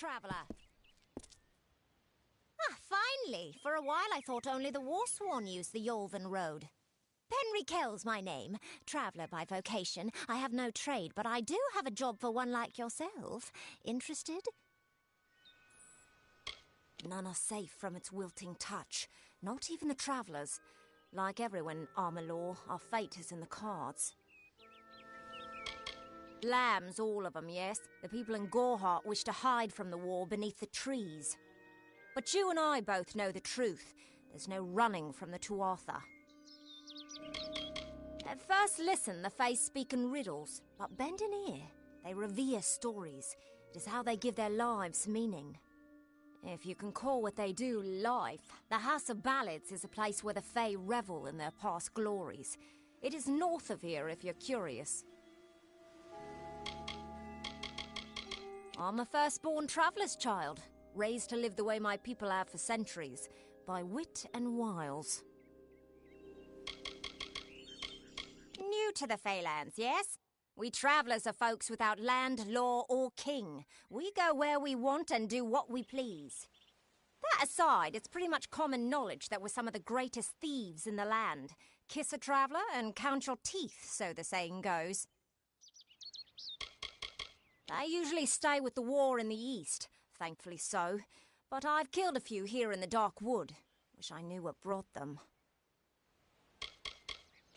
traveller. Ah, finally! For a while I thought only the Warsworn used the Yolven Road. Penry Kell's my name. Traveller by vocation. I have no trade, but I do have a job for one like yourself. Interested? None are safe from its wilting touch. Not even the travellers. Like everyone in Amalur, our fate is in the cards. Lambs, all of them, yes. The people in Gorhart wish to hide from the war beneath the trees. But you and I both know the truth. There's no running from the Tuatha. At first listen, the Fae speak in riddles, but bend an ear. They revere stories. It is how they give their lives meaning. If you can call what they do life, the House of Ballads is a place where the Fae revel in their past glories. It is north of here if you're curious. I'm a firstborn traveller's child, raised to live the way my people have for centuries, by wit and wiles. New to the Feylands, yes? We travellers are folks without land, law or king. We go where we want and do what we please. That aside, it's pretty much common knowledge that we're some of the greatest thieves in the land. Kiss a traveller and count your teeth, so the saying goes. They usually stay with the war in the east, thankfully so. But I've killed a few here in the Dark Wood. Wish I knew what brought them.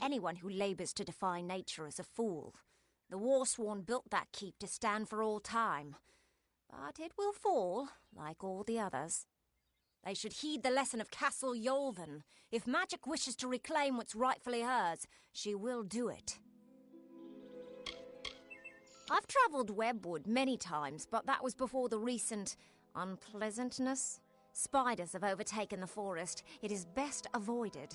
Anyone who labours to defy nature is a fool. The Warsworn built that keep to stand for all time. But it will fall, like all the others. They should heed the lesson of Castle Yolven. If magic wishes to reclaim what's rightfully hers, she will do it. I've travelled Webwood many times, but that was before the recent unpleasantness. Spiders have overtaken the forest. It is best avoided.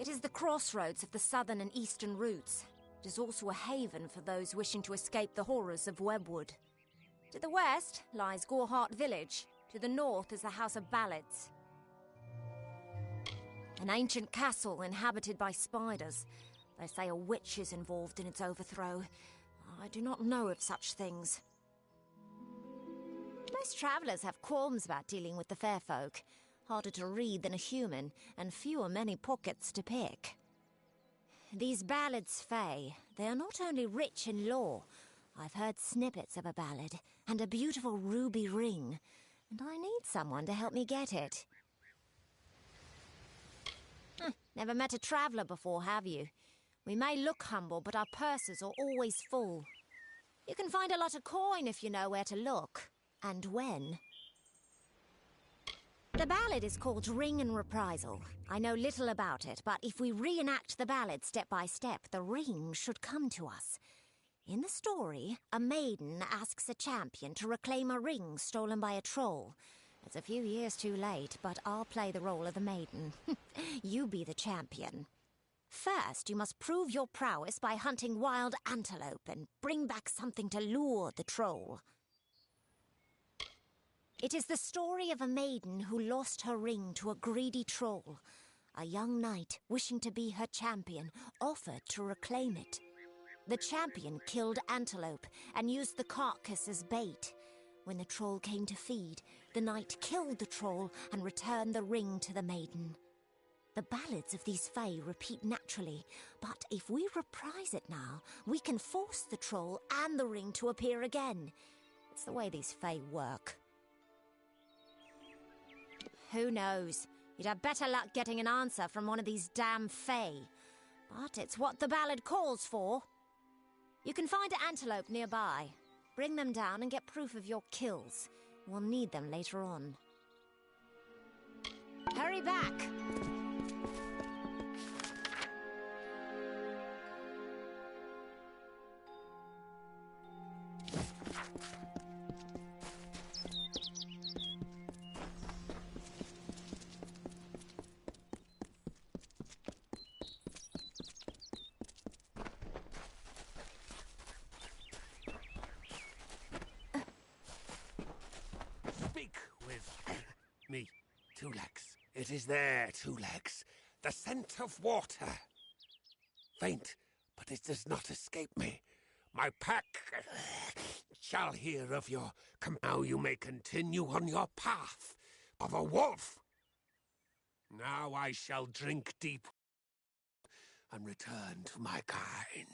It is the crossroads of the southern and eastern routes. It is also a haven for those wishing to escape the horrors of Webwood. To the west lies Gorhart village. To the north is the House of Ballads. An ancient castle inhabited by spiders. They say a witch is involved in its overthrow. I do not know of such things. Most travellers have qualms about dealing with the fair folk. Harder to read than a human, and fewer many pockets to pick. These ballads Fae, they are not only rich in lore. I've heard snippets of a ballad, and a beautiful ruby ring, and I need someone to help me get it. Never met a traveller before, have you? We may look humble, but our purses are always full. You can find a lot of coin if you know where to look, and when. The ballad is called Ring and Reprisal. I know little about it, but if we reenact the ballad step by step, the ring should come to us. In the story, a maiden asks a champion to reclaim a ring stolen by a troll. It's a few years too late, but I'll play the role of the maiden. You be the champion. First, you must prove your prowess by hunting wild antelope and bring back something to lure the troll. It is the story of a maiden who lost her ring to a greedy troll. A young knight, wishing to be her champion, offered to reclaim it. The champion killed antelope and used the carcass as bait. When the troll came to feed, the knight killed the troll and returned the ring to the maiden. The ballads of these Fae repeat naturally, but if we reprise it now, we can force the troll and the ring to appear again. It's the way these Fae work. Who knows? You'd have better luck getting an answer from one of these damn Fae. But it's what the ballad calls for. You can find an antelope nearby. Bring them down and get proof of your kills. We'll need them later on. Hurry back! Me, Two Legs. It is there, Two Legs. The scent of water. Faint, but it does not escape me. My pack shall hear of your now you may continue on your path of a wolf. Now I shall drink deep and return to my kind.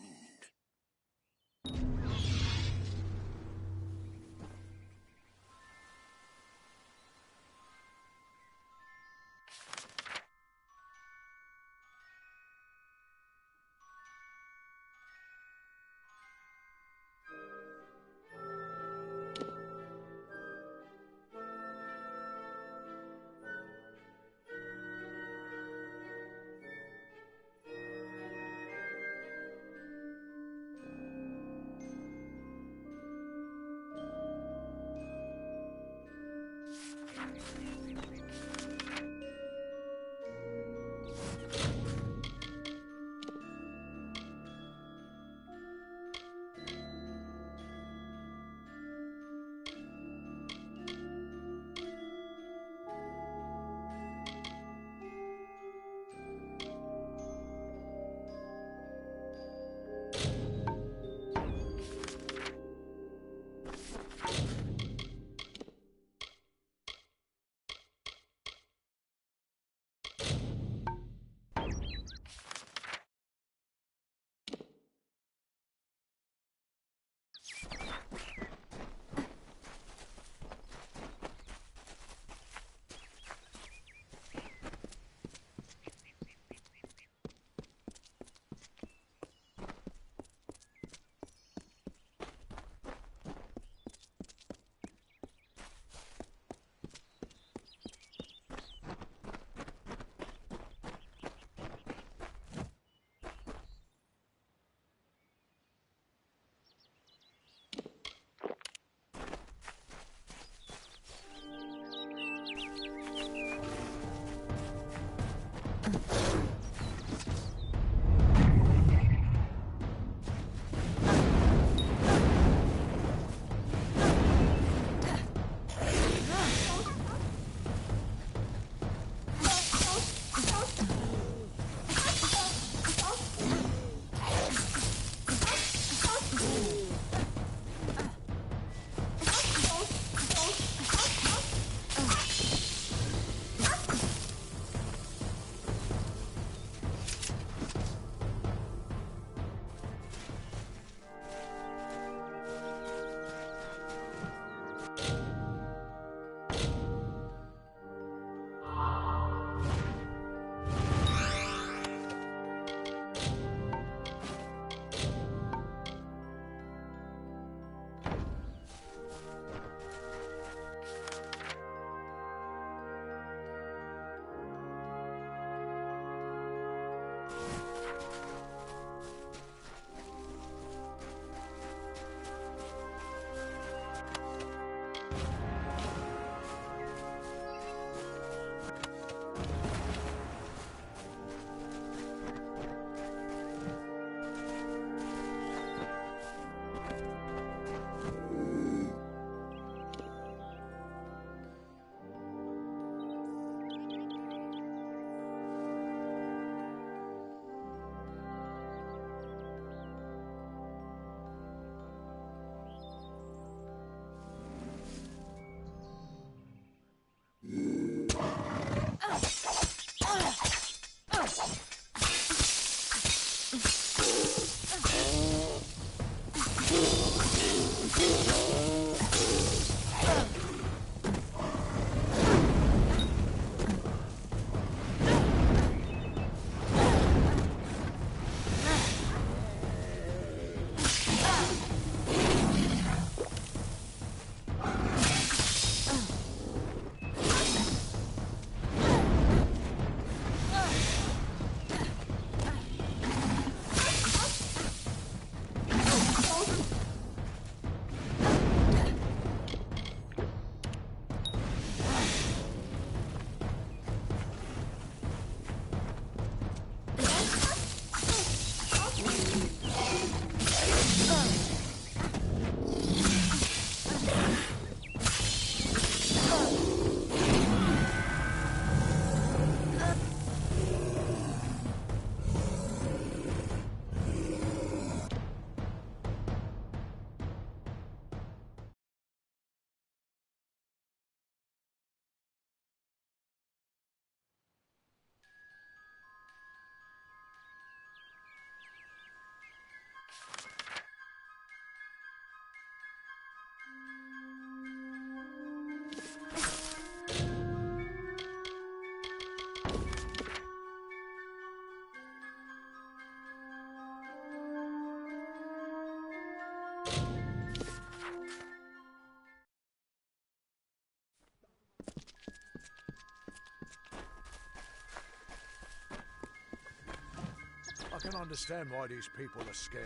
can understand why these people are scared.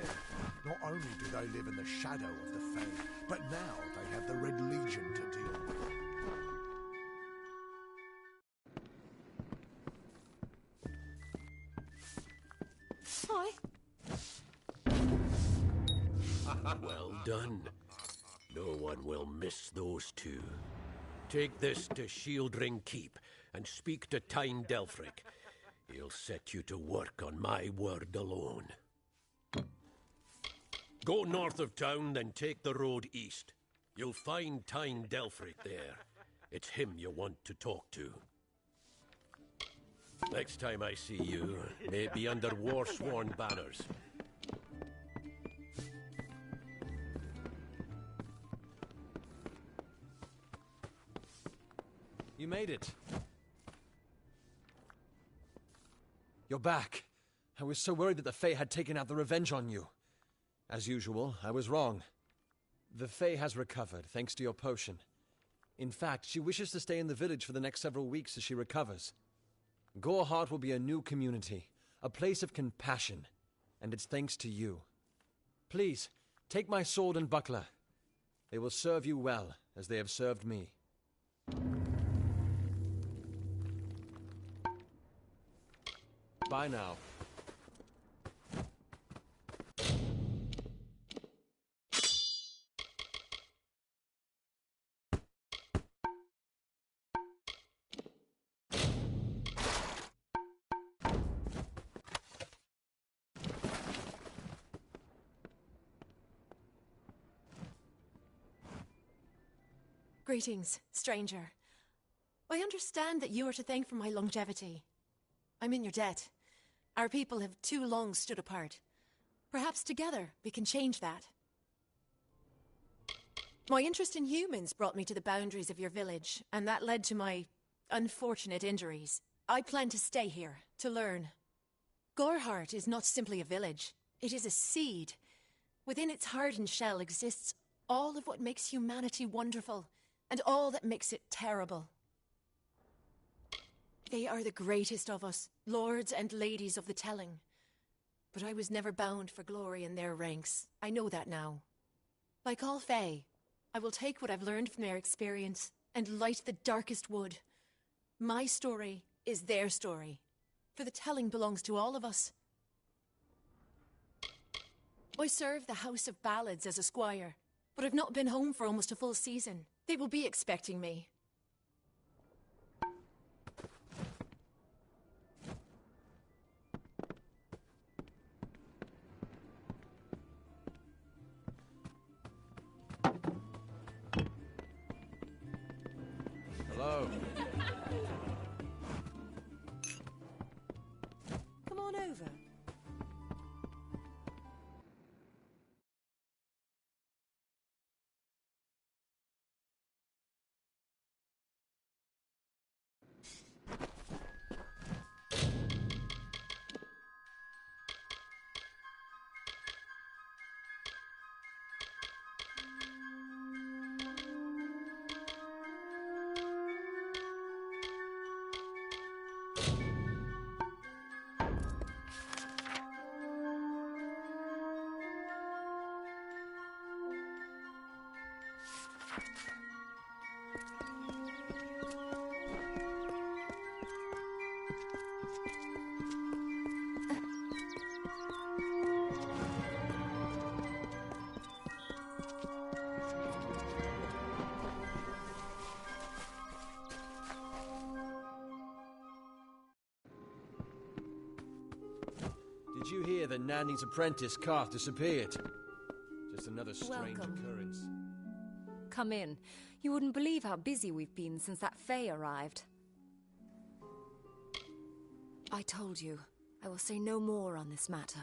Not only do they live in the shadow of the Fae, but now they have the Red Legion to deal with. Hi. Well done. No one will miss those two. Take this to Shieldring Keep and speak to Tyne Delphric. He'll set you to work on my word alone. Go north of town, then take the road east. You'll find Tyne Delphric there. It's him you want to talk to. Next time I see you, may it be under war-sworn banners. You made it. You're back. I was so worried that the Fae had taken out the revenge on you. As usual, I was wrong. The Fae has recovered, thanks to your potion. In fact, she wishes to stay in the village for the next several weeks as she recovers. Goreheart will be a new community, a place of compassion, and it's thanks to you. Please, take my sword and buckler. They will serve you well, as they have served me. Bye now. Greetings, stranger. I understand that you are to thank for my longevity. I'm in your debt. Our people have too long stood apart. Perhaps together we can change that. My interest in humans brought me to the boundaries of your village, and that led to my unfortunate injuries. I plan to stay here, to learn. Goreheart is not simply a village. It is a seed. Within its hardened shell exists all of what makes humanity wonderful, and all that makes it terrible. They are the greatest of us, lords and ladies of the telling. But I was never bound for glory in their ranks. I know that now. Like all Fae, I will take what I've learned from their experience and light the darkest wood. My story is their story, for the telling belongs to all of us. I serve the House of Ballads as a squire, but I've not been home for almost a full season. They will be expecting me. Hello. Come on over. Did you hear that Nanny's apprentice Karth disappeared? Just another strange Welcome. occurrence. Come in. You wouldn't believe how busy we've been since that Fae arrived. I told you, I will say no more on this matter.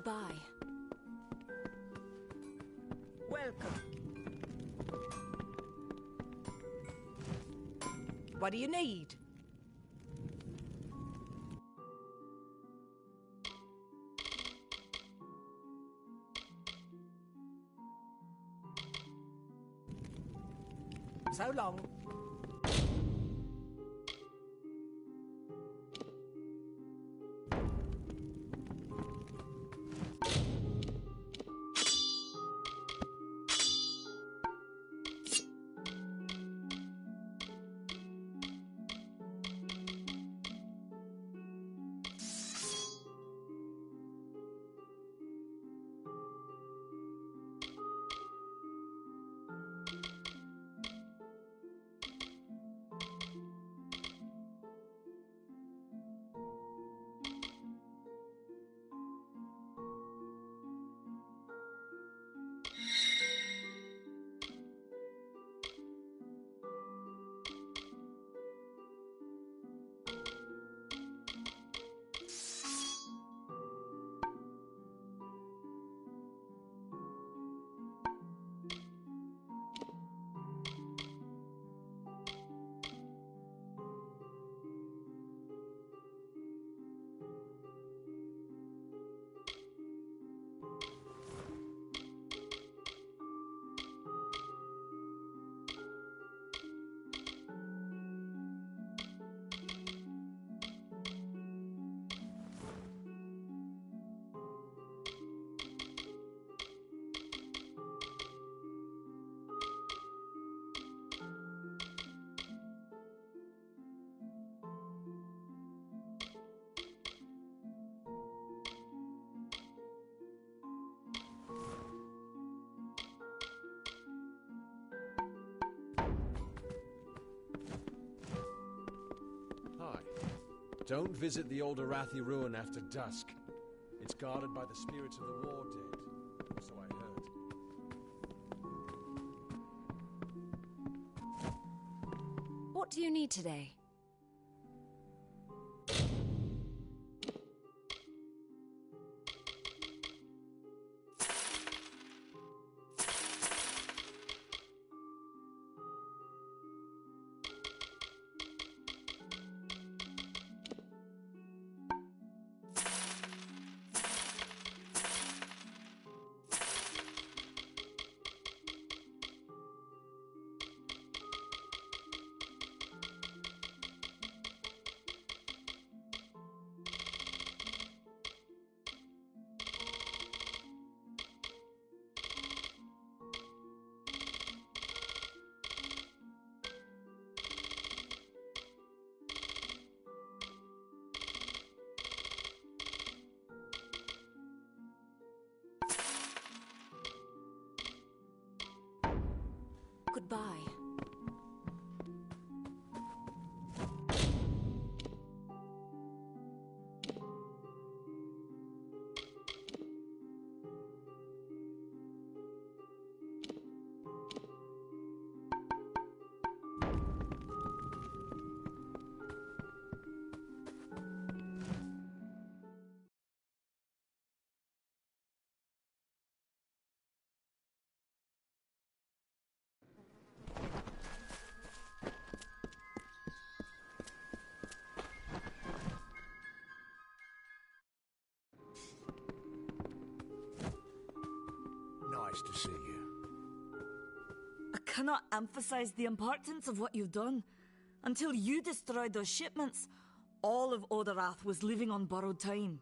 Goodbye. Welcome. What do you need? So long. Hi. Don't visit the old Arathi ruin after dusk. It's guarded by the spirits of the war dead. So I heard. What do you need today? Goodbye. Nice to see you. I cannot emphasize the importance of what you've done. Until you destroyed those shipments, all of Odarath was living on borrowed time.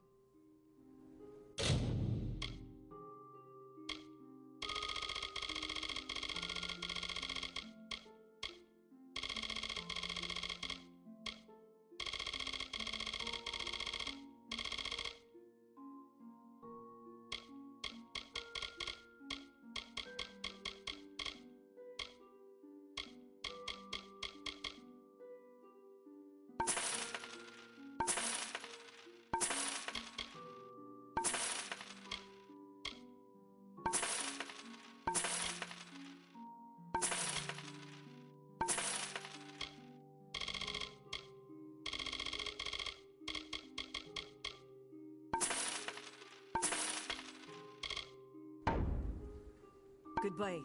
Goodbye.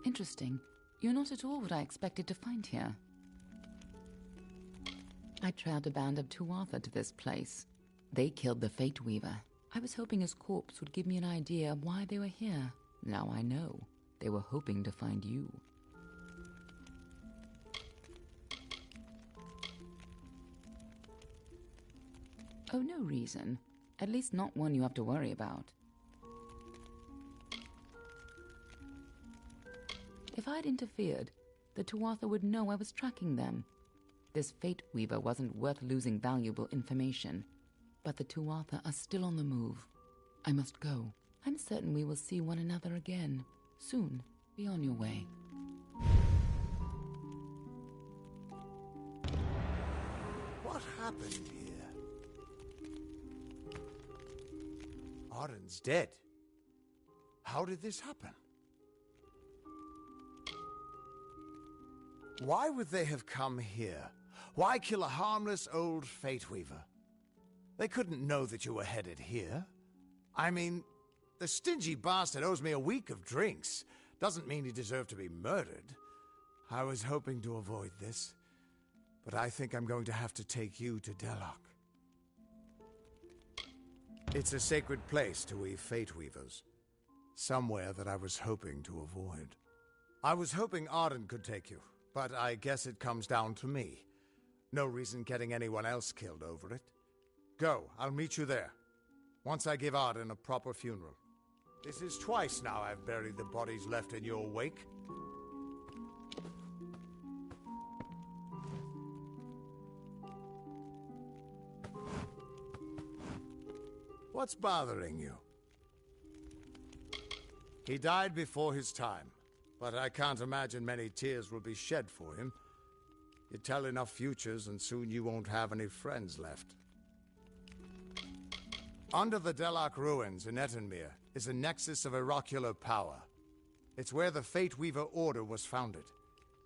Interesting. You're not at all what I expected to find here. I trailed a band of Tuatha to this place. They killed the Fate Weaver. I was hoping his corpse would give me an idea of why they were here. Now I know. They were hoping to find you. Oh, no reason. At least not one you have to worry about. If I'd interfered, the Tuatha would know I was tracking them. This Fate Weaver wasn't worth losing valuable information. But the Tuatha are still on the move. I must go. I'm certain we will see one another again. Soon. Be on your way. What happened here? Arden's dead. How did this happen? Why would they have come here? Why kill a harmless old Fate Weaver? They couldn't know that you were headed here. I mean, the stingy bastard owes me a week of drinks. Doesn't mean he deserved to be murdered. I was hoping to avoid this, but I think I'm going to have to take you to Delok. It's a sacred place to we Fate Weavers. Somewhere that I was hoping to avoid. I was hoping Arden could take you, but I guess it comes down to me. No reason getting anyone else killed over it. Go, I'll meet you there. Once I give Arden a proper funeral. This is twice now I've buried the bodies left in your wake. What's bothering you? He died before his time, but I can't imagine many tears will be shed for him. You tell enough futures and soon you won't have any friends left. Under the Delok ruins in Etenmere is a nexus of oracular power. It's where the Fate Weaver Order was founded,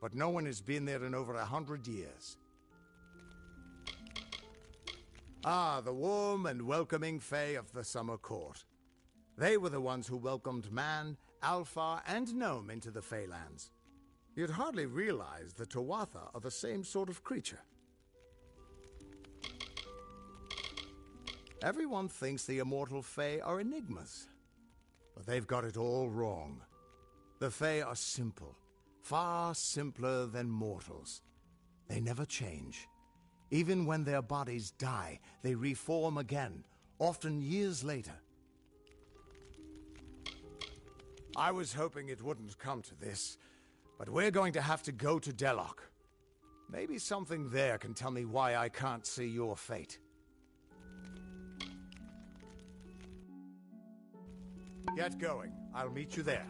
but no one has been there in over 100 years. Ah, the warm and welcoming Fae of the Summer Court. They were the ones who welcomed man, Alpha, and Gnome into the Feylands. You'd hardly realize the Tuatha are the same sort of creature. Everyone thinks the immortal Fae are enigmas, but they've got it all wrong. The Fae are simple, far simpler than mortals. They never change. Even when their bodies die, they reform again, often years later. I was hoping it wouldn't come to this, but we're going to have to go to Delok. Maybe something there can tell me why I can't see your fate. Get going. I'll meet you there.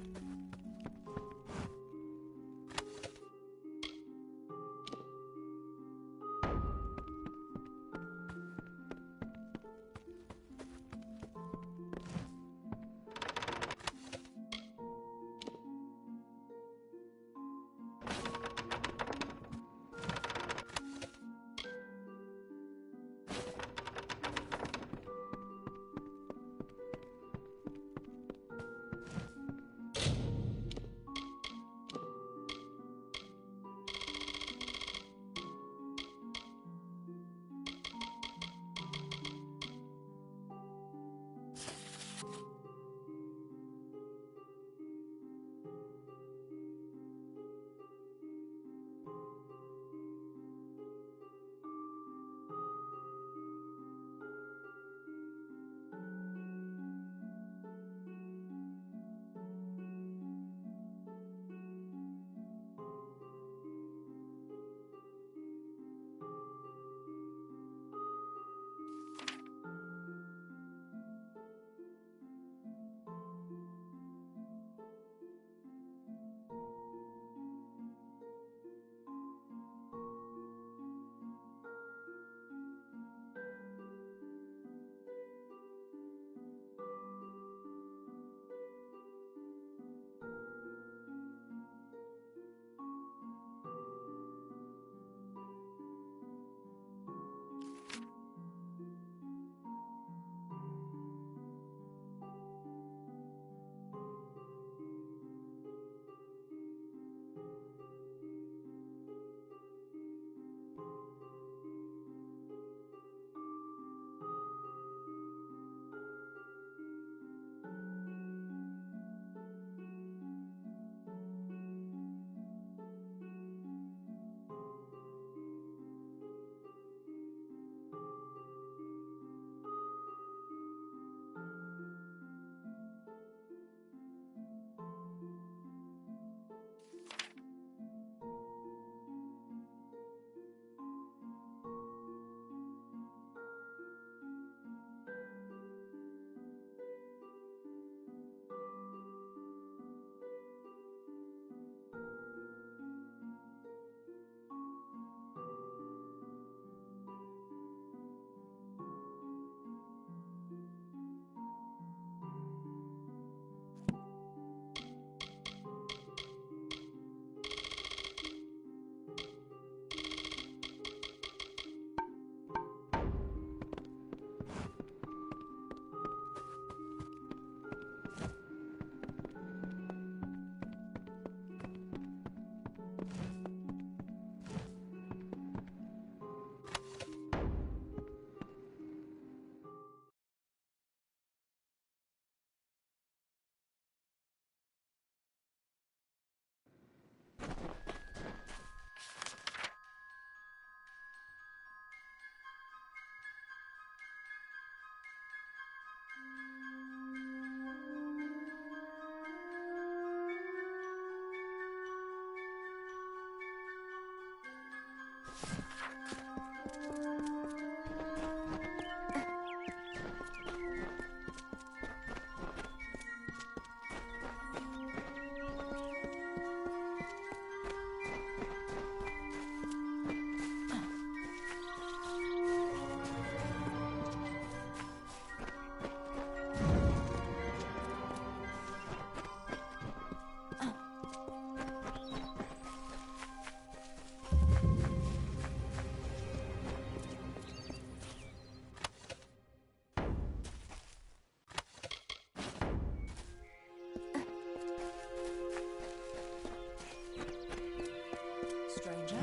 stranger.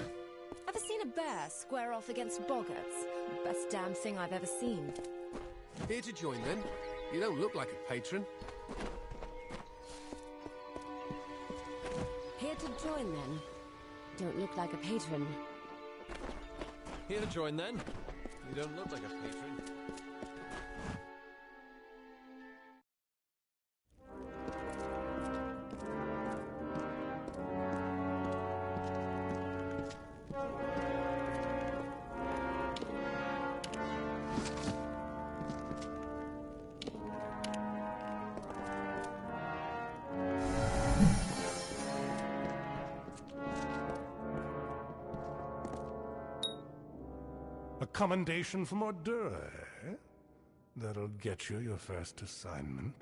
Ever seen a bear square off against boggarts? Best damn thing I've ever seen. Here to join, then? You don't look like a patron. Here to join, then? Don't look like a patron. Here to join, then? You don't look like a patron. A commendation from Ordura, eh? That'll get you your first assignment.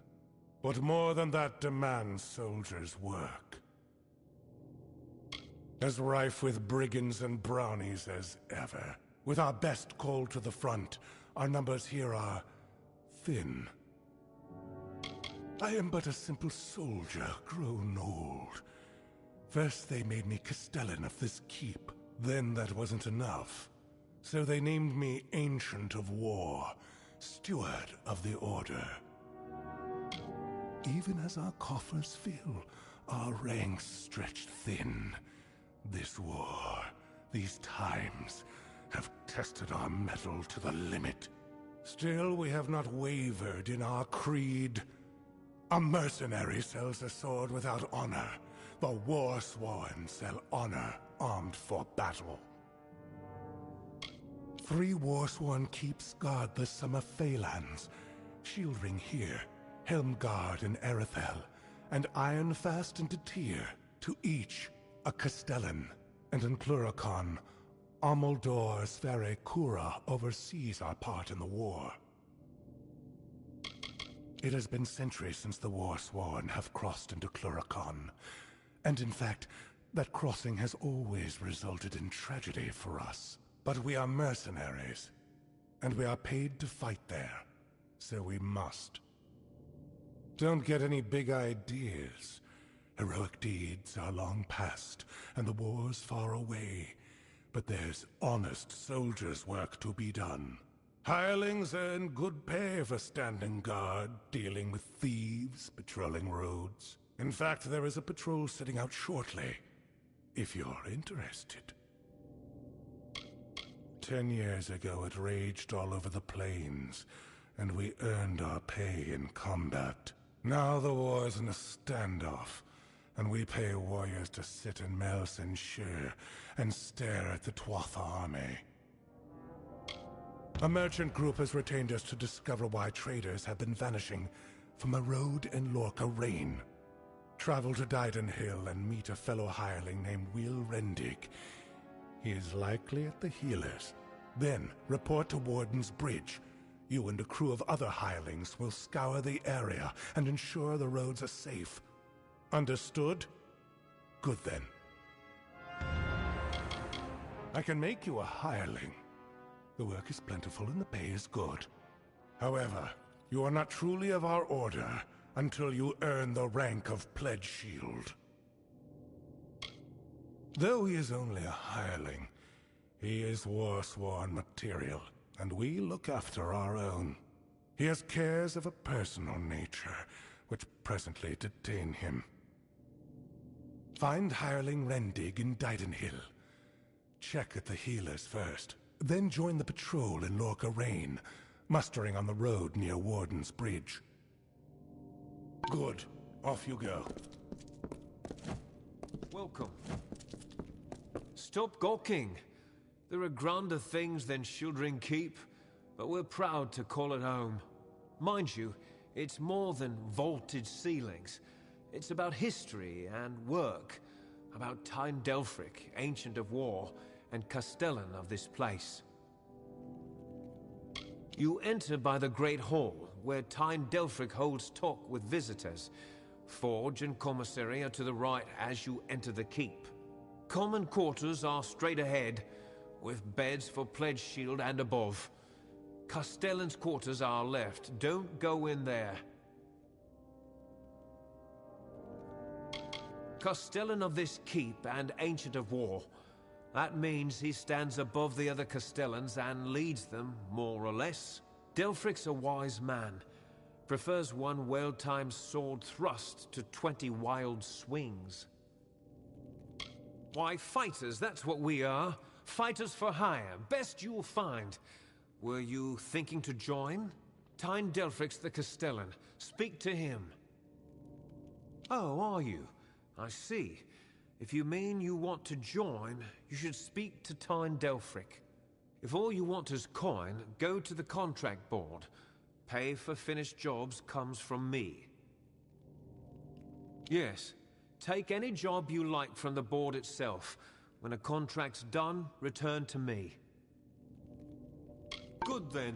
But more than that demands soldiers' work. As rife with brigands and brownies as ever. With our best called to the front, our numbers here are thin. I am but a simple soldier, grown old. First they made me Castellan of this keep. Then that wasn't enough. So they named me Ancient of War, Steward of the Order. Even as our coffers fill, our ranks stretch thin. This war, these times, have tested our mettle to the limit. Still, we have not wavered in our creed. A mercenary sells a sword without honor. The war-sworn sell honor, armed for battle. 3 war-sworn keeps guard the summer Phalanx. Shieldring here, Helmguard in Erethel, and Ironfast and Tyr, to each a Castellan. And in Cluracon, Amalur Sfere Cura oversees our part in the war. It has been centuries since the war-sworn have crossed into Cluracon. And in fact, that crossing has always resulted in tragedy for us. But we are mercenaries, and we are paid to fight there, so we must. Don't get any big ideas. Heroic deeds are long past, and the war's far away. But there's honest soldiers' work to be done. Hirelings earn good pay for standing guard, dealing with thieves, patrolling roads. In fact, there is a patrol setting out shortly, if you're interested. 10 years ago, it raged all over the plains, and we earned our pay in combat. Now the war's in a standoff, and we pay warriors to sit in Melsenshire and stare at the Tuatha army. A merchant group has retained us to discover why traders have been vanishing from a road in Lorca Rain. Travel to Dyden Hill and meet a fellow hireling named Will Rendig. He is likely at the healers. Then, report to Warden's Bridge. You and a crew of other hirelings will scour the area and ensure the roads are safe. Understood? Good then. I can make you a hireling. The work is plentiful and the pay is good. However, you are not truly of our order until you earn the rank of Pledge Shield. Though he is only a hireling, he is war-sworn material, and we look after our own. He has cares of a personal nature, which presently detain him. Find hireling Rendig in Dyden Hill. Check at the healers first, then join the patrol in Lorca Rain, mustering on the road near Warden's Bridge. Good. Off you go. Welcome. Stop gawking. There are grander things than Shieldring Keep, but we're proud to call it home. Mind you, it's more than vaulted ceilings. It's about history and work, about Tyne Delphric, Ancient of War, and Castellan of this place. You enter by the Great Hall, where Tyne Delphric holds talk with visitors. Forge and commissary are to the right as you enter the keep. Common quarters are straight ahead, with beds for Pledge Shield and above. Castellan's quarters are left. Don't go in there. Castellan of this keep and Ancient of War. That means he stands above the other Castellans and leads them, more or less. Delphric's a wise man. Prefers one well-timed sword thrust to 20 wild swings. Why, fighters, that's what we are. Fighters for hire, best you'll find. Were you thinking to join? Tyne Delphric's the Castellan. Speak to him. Oh, are you? I see. If you mean you want to join, you should speak to Tyne Delphric. If all you want is coin, go to the contract board. Pay for finished jobs comes from me. Yes, take any job you like from the board itself. When a contract's done, return to me. Good then.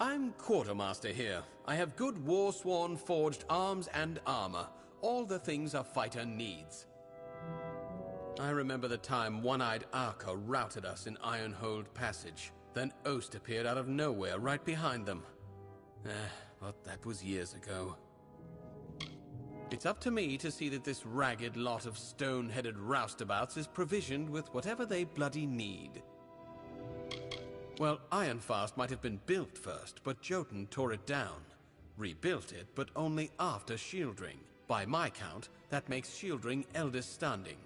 I'm Quartermaster here. I have good war-sworn forged arms and armor. All the things a fighter needs. I remember the time One-Eyed Arca routed us in Ironhold Passage. Then Ost appeared out of nowhere right behind them. But that was years ago. It's up to me to see that this ragged lot of stone-headed roustabouts is provisioned with whatever they bloody need. Well, Ironfast might have been built first, but Jotun tore it down. Rebuilt it, but only after Shieldring. By my count, that makes Shieldring eldest standing.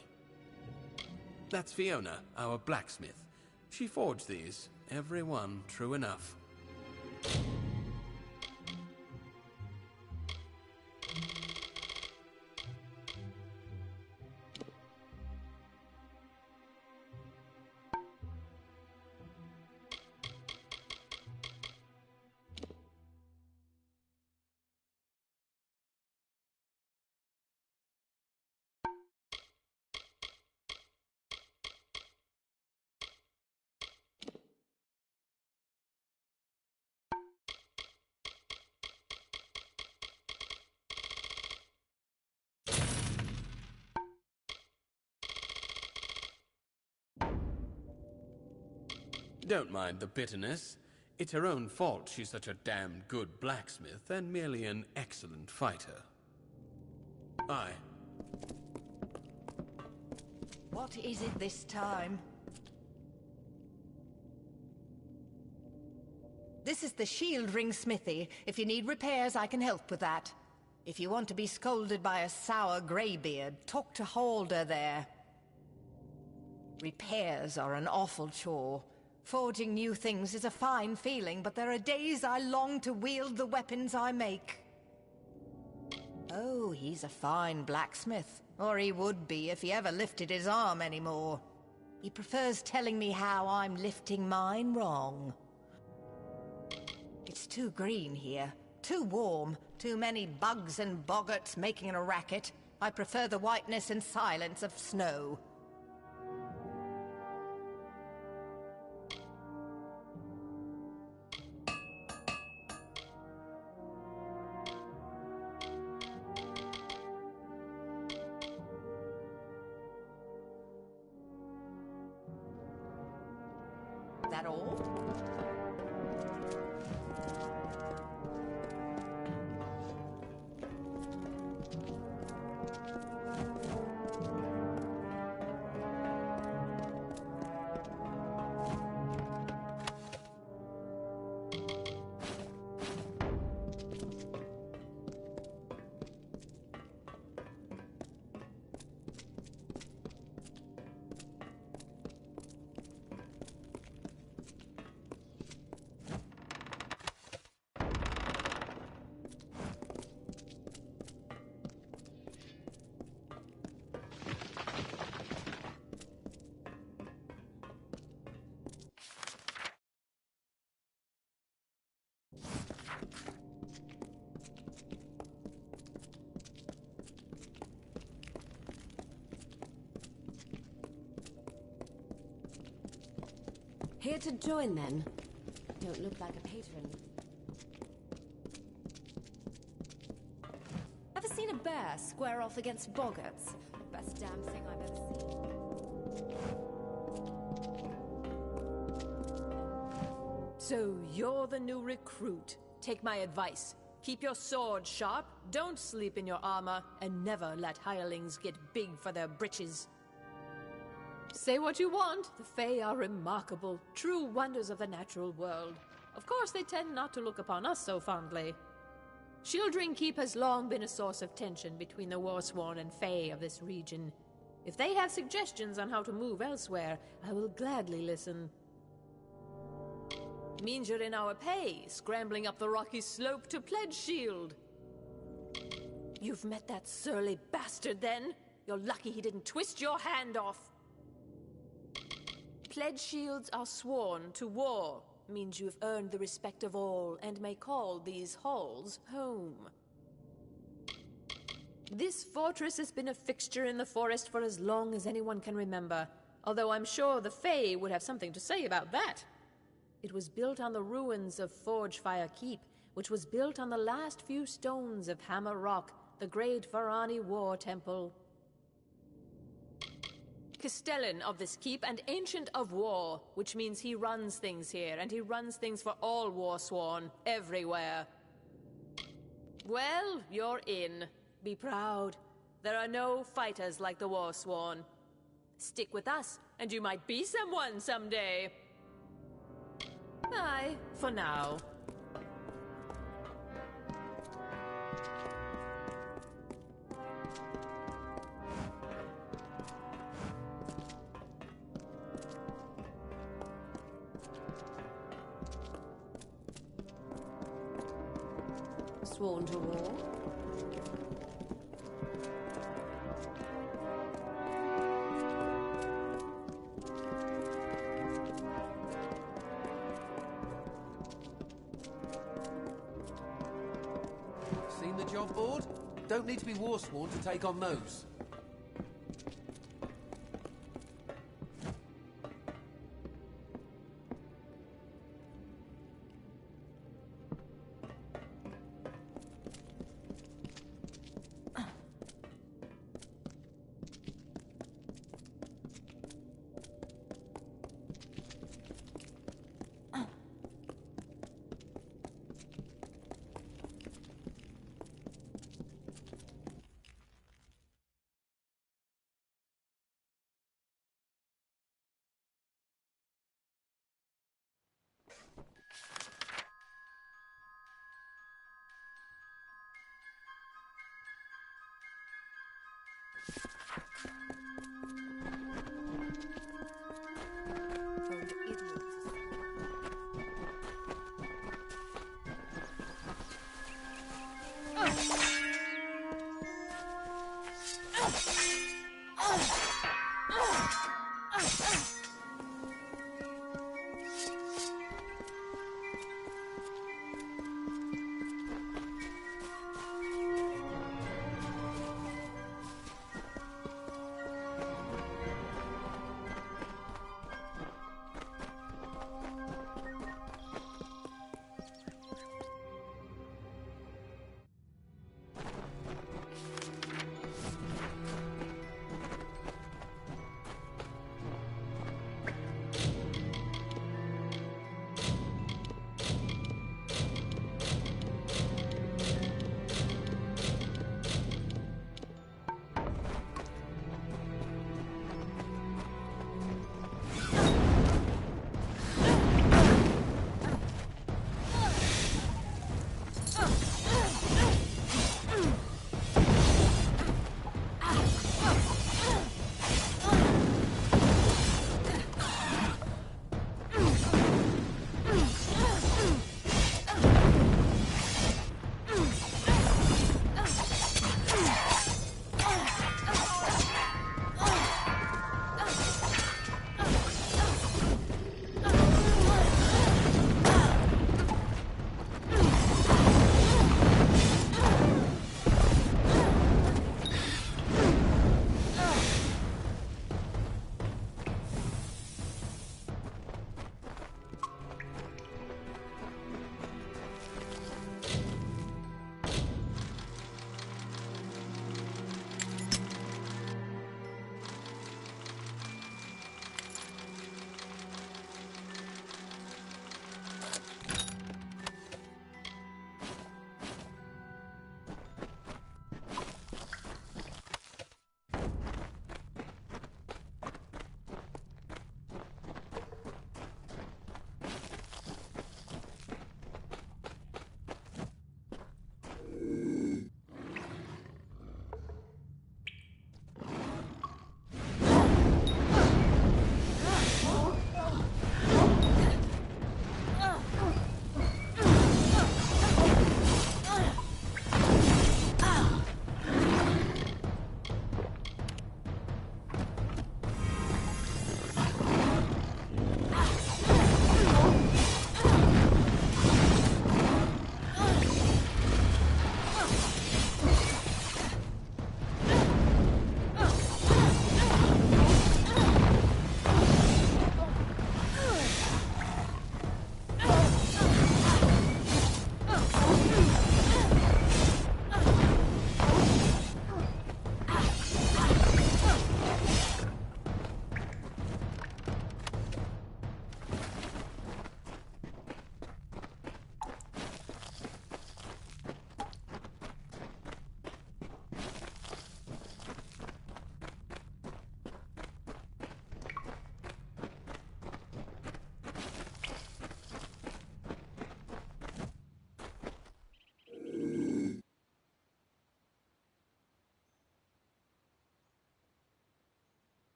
That's Fiona, our blacksmith. She forged these, every one true enough. Don't mind the bitterness. It's her own fault she's such a damned good blacksmith and merely an excellent fighter. Aye. What is it this time? This is the Shield Ring Smithy. If you need repairs, I can help with that. If you want to be scolded by a sour greybeard, talk to Halder there. Repairs are an awful chore. Forging new things is a fine feeling, but there are days I long to wield the weapons I make. Oh, he's a fine blacksmith. Or he would be if he ever lifted his arm anymore. He prefers telling me how I'm lifting mine wrong. It's too green here. Too warm. Too many bugs and boggarts making a racket. I prefer the whiteness and silence of snow. That all? Here to join, then? Don't look like a patron. Ever seen a bear square off against boggarts? Best damn thing I've ever seen. So you're the new recruit. Take my advice. Keep your sword sharp, don't sleep in your armor, and never let hirelings get big for their britches. Say what you want. The Fae are remarkable, true wonders of the natural world. Of course, they tend not to look upon us so fondly. Shieldring Keep has long been a source of tension between the Warsworn and Fae of this region. If they have suggestions on how to move elsewhere, I will gladly listen. Means you're in our pay, scrambling up the rocky slope to Pledge Shield. You've met that surly bastard, then? You're lucky he didn't twist your hand off. Pledge shields are sworn to war. Means you've earned the respect of all and may call these halls home. This fortress has been a fixture in the forest for as long as anyone can remember, although I'm sure the Fae would have something to say about that. It was built on the ruins of Forgefire Keep, which was built on the last few stones of Hammer Rock, the great Varani War Temple. Castellan of this keep and Ancient of War, which means he runs things here, and he runs things for all Warsworn, everywhere. Well, you're in. Be proud. There are no fighters like the Warsworn. Stick with us, and you might be someone someday. Aye, for now. Sworn to war? Seen the job board? Don't need to be Warsworn to take on those.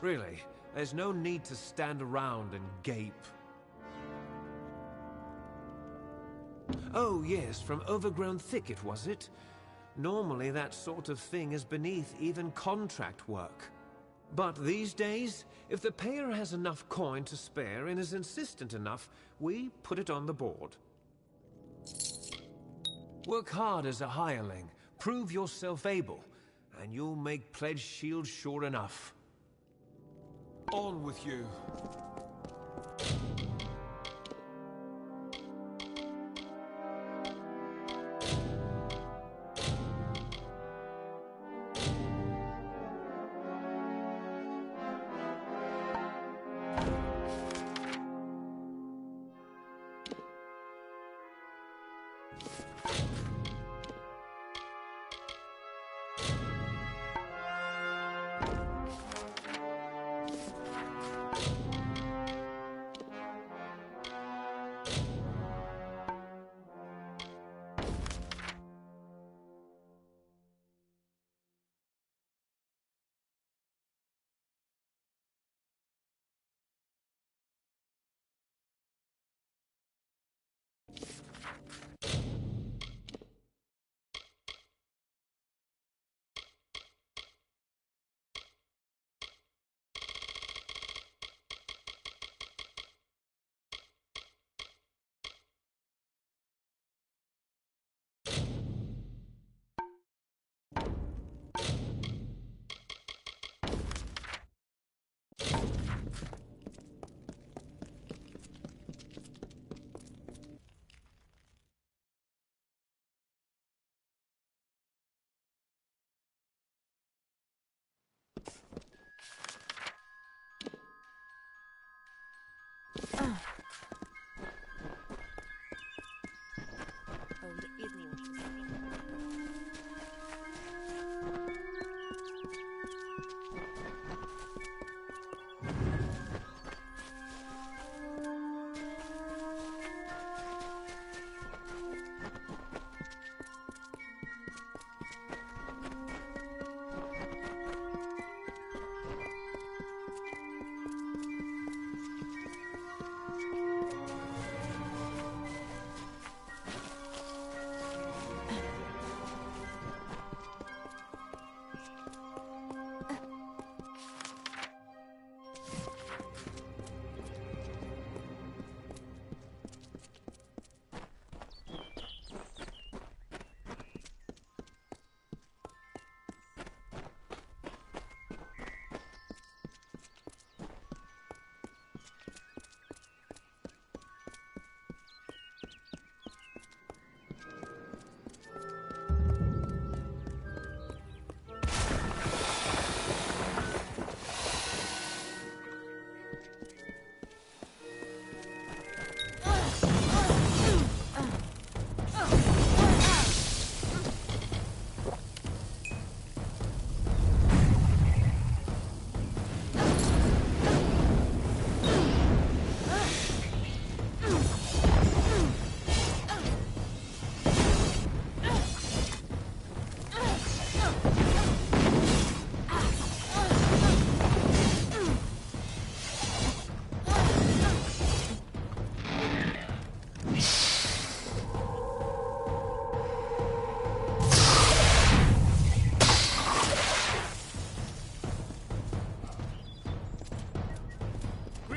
Really, there's no need to stand around and gape. Oh yes, from overgrown thicket, was it? Normally that sort of thing is beneath even contract work. But these days, if the payer has enough coin to spare and is insistent enough, we put it on the board. Work hard as a hireling, prove yourself able, and you'll make Pledge Shield sure enough. On with you.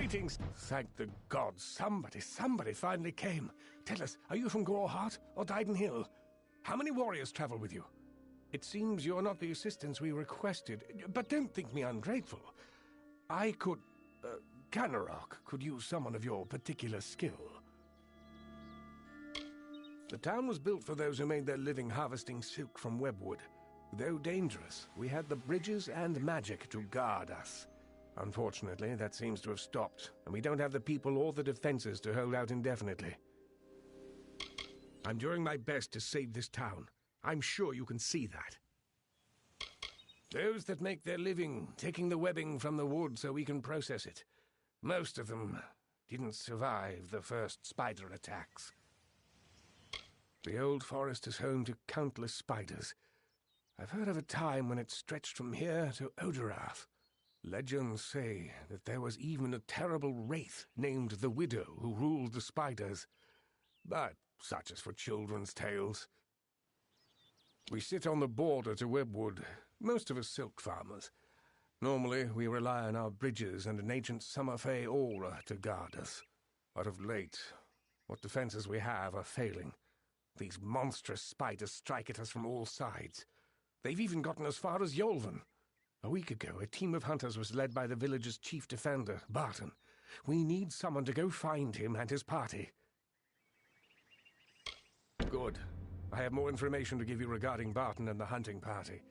Greetings! Thank the gods, somebody finally came. Tell us, are you from Goreheart or Dyden Hill? How many warriors travel with you? It seems you're not the assistance we requested, but don't think me ungrateful. I could... Ganarok could use someone of your particular skill. The town was built for those who made their living harvesting silk from webwood. Though dangerous, we had the bridges and magic to guard us. Unfortunately, that seems to have stopped, and we don't have the people or the defenses to hold out indefinitely. I'm doing my best to save this town. I'm sure you can see that. Those that make their living taking the webbing from the wood so we can process it. Most of them didn't survive the first spider attacks. The old forest is home to countless spiders. I've heard of a time when it stretched from here to Oderath. Legends say that there was even a terrible wraith named the Widow who ruled the spiders. But such is for children's tales. We sit on the border to Webwood, most of us silk farmers. Normally, we rely on our bridges and an ancient summer fae aura to guard us. But of late, what defenses we have are failing. These monstrous spiders strike at us from all sides. They've even gotten as far as Yolvan. A week ago, a team of hunters was led by the village's chief defender, Barton. We need someone to go find him and his party. Good. I have more information to give you regarding Barton and the hunting party.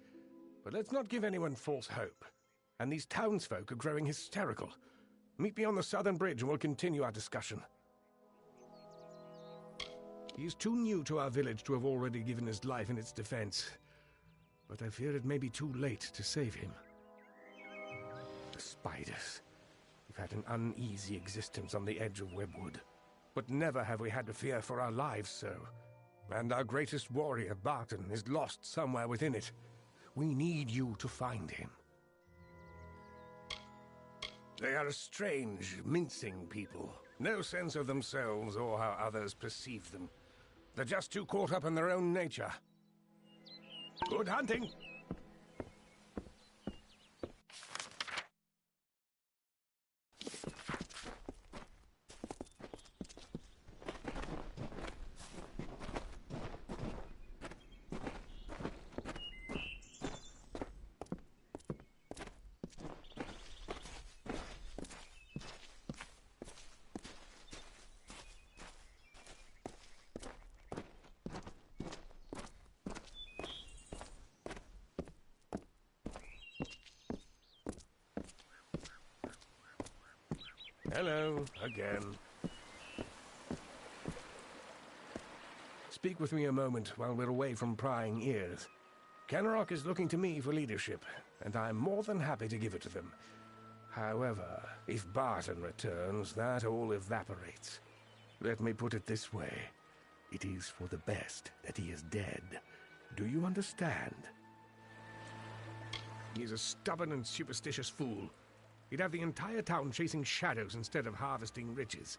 But let's not give anyone false hope. And these townsfolk are growing hysterical. Meet me on the southern bridge and we'll continue our discussion. He is too new to our village to have already given his life in its defense. But I fear it may be too late to save him. The spiders. We've had an uneasy existence on the edge of Webwood. But never have we had to fear for our lives so. And our greatest warrior, Barton, is lost somewhere within it. We need you to find him. They are a strange, mincing people. No sense of themselves or how others perceive them. They're just too caught up in their own nature. Good hunting! Hello, again. Speak with me a moment while we're away from prying ears. Kenrock is looking to me for leadership, and I'm more than happy to give it to them. However, if Barton returns, that all evaporates. Let me put it this way. It is for the best that he is dead. Do you understand? He's a stubborn and superstitious fool. He'd have the entire town chasing shadows instead of harvesting riches.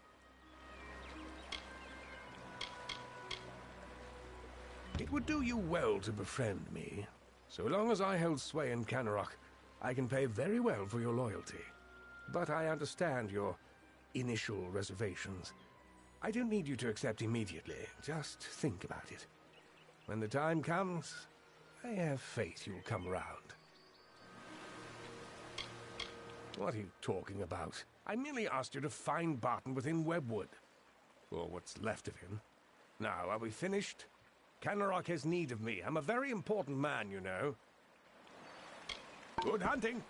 It would do you well to befriend me. So long as I hold sway in Canarok, I can pay very well for your loyalty. But I understand your initial reservations. I don't need you to accept immediately. Just think about it. When the time comes, I have faith you'll come around. What are you talking about? I merely asked you to find Barton within Webwood. Or what's left of him. Now, are we finished? Canarok has need of me. I'm a very important man, you know. Good hunting!